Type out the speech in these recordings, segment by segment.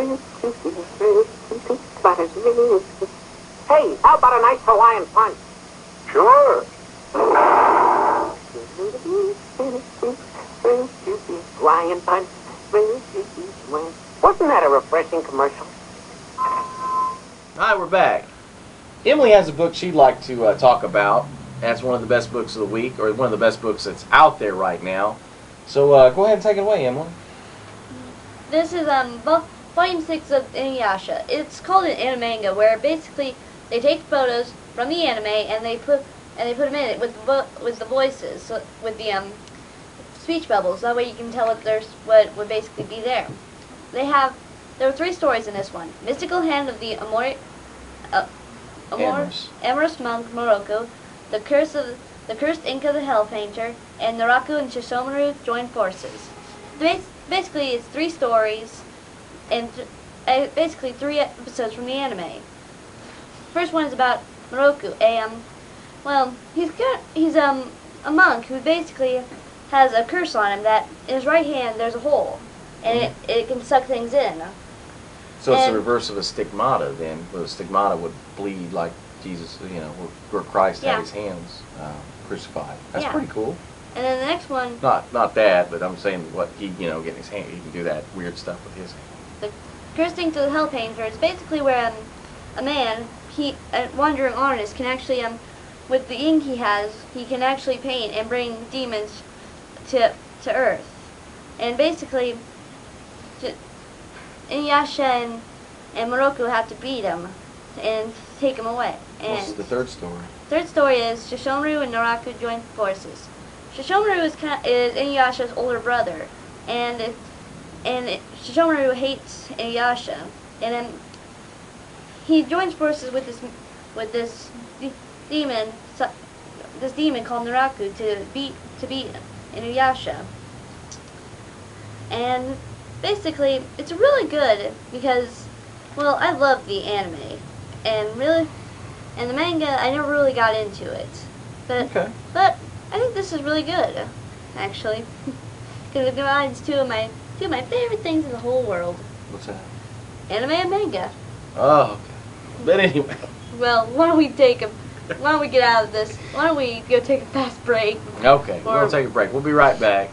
Hey, how about a nice Hawaiian punch? Sure. Hawaiian punch. Wasn't that a refreshing commercial? Alright, we're back. Emily has a book she'd like to talk about. That's one of the best books of the week, or one of the best books that's out there right now. So go ahead and take it away, Emily. This is volume 6 of Inuyasha. It's called an animanga, where basically they take photos from the anime and they put them in it with the voices, so with the speech bubbles. That way you can tell what would basically be there. There were 3 stories in this one: Mystical Hand of the Amorous Monk Moroku, the Cursed Ink of the Hell Painter, and Naraku and Shishomaru join forces. Basically, it's 3 stories and basically 3 episodes from the anime. First one is about Moroku, he's a monk who basically has a curse on him that in his right hand there's a hole, and it can suck things in. So it's the reverse of a stigmata then, where the stigmata would bleed like Jesus, where Christ had his hands crucified. That's pretty cool. And then the next one... Not that, but I'm saying what he, getting his hand, he can do that weird stuff with his hand. The Cursed Ink of the Hell Painter is basically where a man, a wandering artist, can actually, with the ink he has, he can actually paint and bring demons to Earth. And basically, Inuyasha and Moroku have to beat him and take him away. And what's the third story? Third story is Shishomaru and Naraku join forces. Shishomaru is Inuyasha's older brother, and Shishomaru hates Inuyasha, and then he joins forces with this demon called Naraku to beat Inuyasha. And basically, it's really good because, well, I love the anime, and the manga I never really got into it, but I think this is really good, actually, because it combines two of my favorite things in the whole world. What's that? Anime and manga. Oh, okay. But anyway. Well, why don't we get out of this? Why don't we go take a fast break? Okay, we're going to take a break. We'll be right back.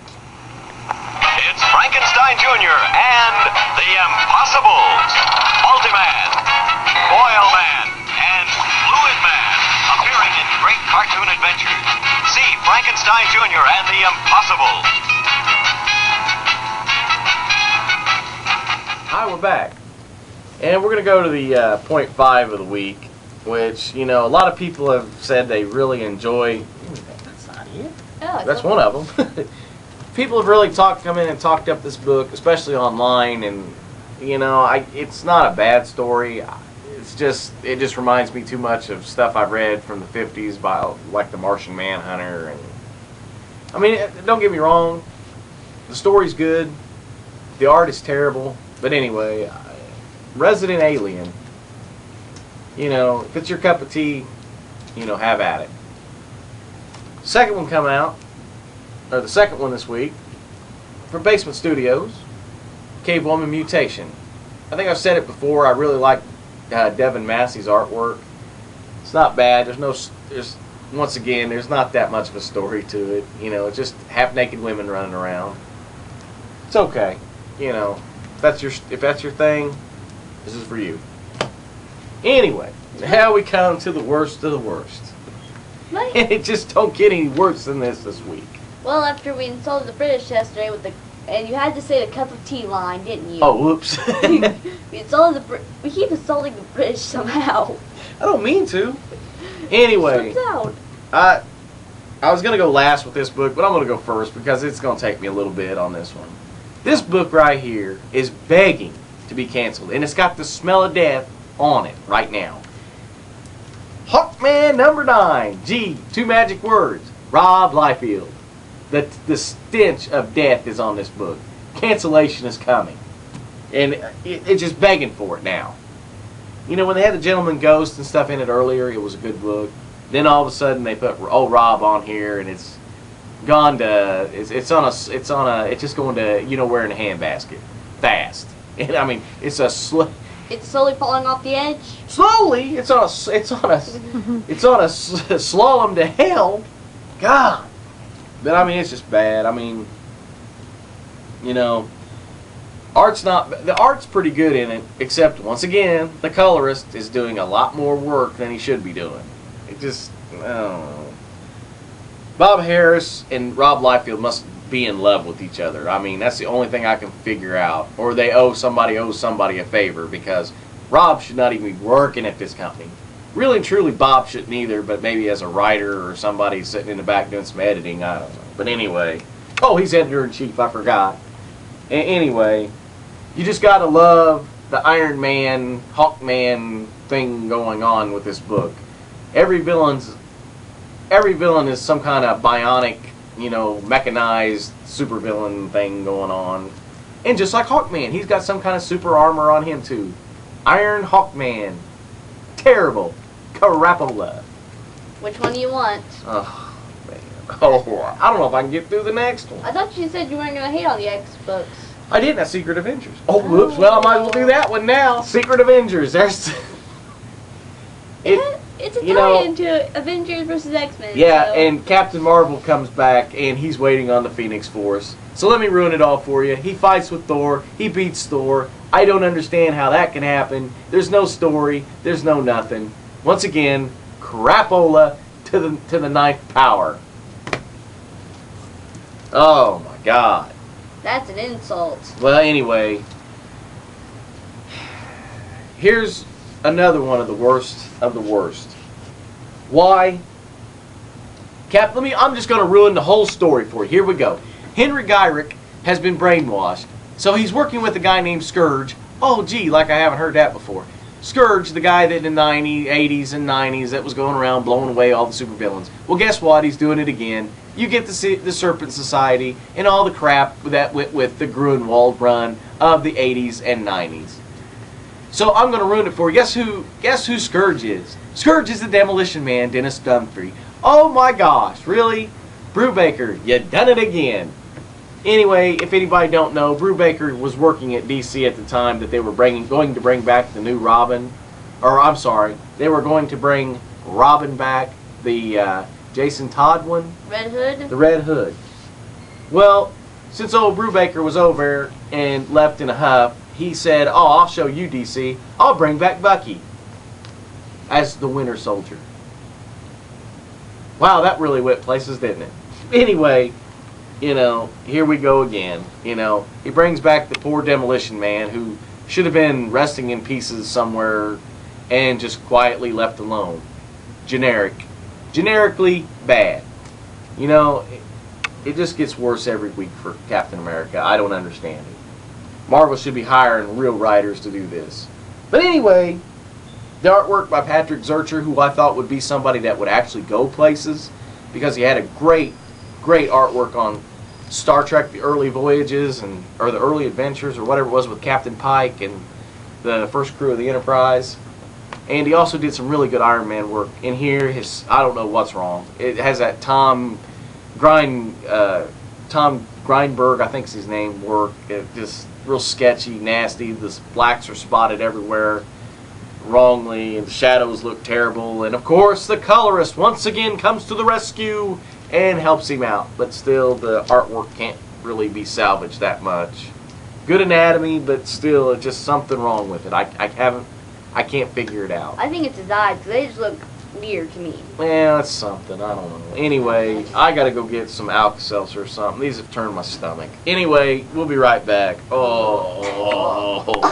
It's Frankenstein Jr. and the Impossibles. Multiman, Oilman, and Fluid Man appearing in great cartoon adventures. See Frankenstein Jr. and the Impossibles. Hi, we're back. And we're going to go to the point 5 of the week, which, a lot of people have said they really enjoy. That's not it. Oh, that's one of them. People have really come in and talked up this book, especially online, and, it's not a bad story. It just reminds me too much of stuff I've read from the 50s by, like, The Martian Manhunter. And I mean, don't get me wrong, the story's good, the art is terrible, but anyway, Resident Alien, if it's your cup of tea, have at it. Second one coming out, or the second one this week, from Basement Studios, Cave Woman Mutation. I think I've said it before, I really like Devin Massey's artwork. It's not bad. Once again, there's not that much of a story to it. It's just half-naked women running around. It's okay. If that's your thing, this is for you. Anyway, now we come to the worst of the worst. Right. And it just don't get any worse than this week. Well, after we insulted the British yesterday and you had to say the cup of tea line, didn't you? Oh, whoops. we keep insulting the British somehow. I don't mean to. Anyway, I was going to go last with this book, but I'm going to go first because it's going to take me a little bit on this one. This book right here is begging to be canceled, and it's got the smell of death on it right now. Hawkman number 9. G, 2 magic words. Rob Liefeld. The stench of death is on this book. Cancellation is coming. And it's just begging for it now. When they had the Gentleman Ghost and stuff in it earlier, it was a good book. Then all of a sudden they put old Rob on here, and it's gone to it's just going to wearing a handbasket fast. And I mean, it's It's slowly falling off the edge. slowly. It's on a slalom to hell. God. But I mean, it's just bad. I mean, you know, the art's pretty good in it, except once again, the colorist is doing a lot more work than he should be doing. It just, I don't know. Bob Harris and Rob Liefeld must be in love with each other. I mean, that's the only thing I can figure out. Or they owes somebody a favor, because Rob should not even be working at this company. Really and truly, Bob shouldn't either, but maybe as a writer or somebody sitting in the back doing some editing, I don't know. But anyway, oh, he's editor-in-chief, I forgot. Anyway, you just gotta love the Iron Man, Hawkman thing going on with this book. Every villain is some kind of bionic, you know, mechanized supervillain thing going on. And just like Hawkman, he's got some kind of super armor on him too. Iron Hawkman. Terrible. Crapola. Which one do you want? Oh, man. Oh, I don't know if I can get through the next one. I thought you said you weren't going to hate on the X books. I didn't. That's Secret Avengers. Oh, whoops. Well, I might as well do that one now. Secret Avengers. There's... It's a tie into Avengers versus X-Men. Yeah, so. and Captain Marvel comes back, and he's waiting on the Phoenix Force. So let me ruin it all for you. He fights with Thor. He beats Thor. I don't understand how that can happen. There's no story. There's no nothing. Once again, crapola to the ninth power. Oh my God. That's an insult. Well, anyway, here's another one of the worst of the worst. Why? I'm just going to ruin the whole story for you. Here we go. Henry Gyrick has been brainwashed, so he's working with a guy named Scourge. Oh, gee, like I haven't heard that before. Scourge, the guy that in the 80s and 90s that was going around blowing away all the supervillains. Well, guess what? He's doing it again. You get to see the Serpent Society and all the crap that went with the Gruenwald run of the 80s and 90s. So I'm going to ruin it for you. Guess who Scourge is? Scourge is the Demolition Man, Dennis Dunphy. Oh my gosh, really? Brubaker, you done it again. Anyway, if anybody don't know, Brubaker was working at DC at the time that they were going to bring back the new Robin. Or, I'm sorry, they were going to bring Robin back, the Jason Todd one. Red Hood? The Red Hood. Well, since old Brubaker was over and left in a huff, he said, oh, I'll show you, DC. I'll bring back Bucky as the Winter Soldier. Wow, that really went places, didn't it? Anyway, you know, here we go again. You know, he brings back the poor Demolition Man who should have been resting in pieces somewhere and just quietly left alone. Generically bad. You know, it just gets worse every week for Captain America. I don't understand it. Marvel should be hiring real writers to do this. But anyway, the artwork by Patrick Zurcher, who I thought would be somebody that would actually go places, because he had a great artwork on Star Trek, the early voyages, or the early adventures, or whatever it was with Captain Pike and the first crew of the Enterprise. And he also did some really good Iron Man work. In here, I don't know what's wrong. It has that Tom Grindberg, I think is his name, work. It just real sketchy, nasty. The blacks are spotted everywhere wrongly, and the shadows look terrible. And of course, the colorist once again comes to the rescue and helps him out. But still, the artwork can't really be salvaged that much. Good anatomy, but still, it's just something wrong with it. I can't figure it out. I think it's his eyes, 'cause they just look weird to me. Well, that's something. I don't know. Anyway, I gotta go get some Alka-Seltzer or something. These have turned my stomach. Anyway, we'll be right back. Oh.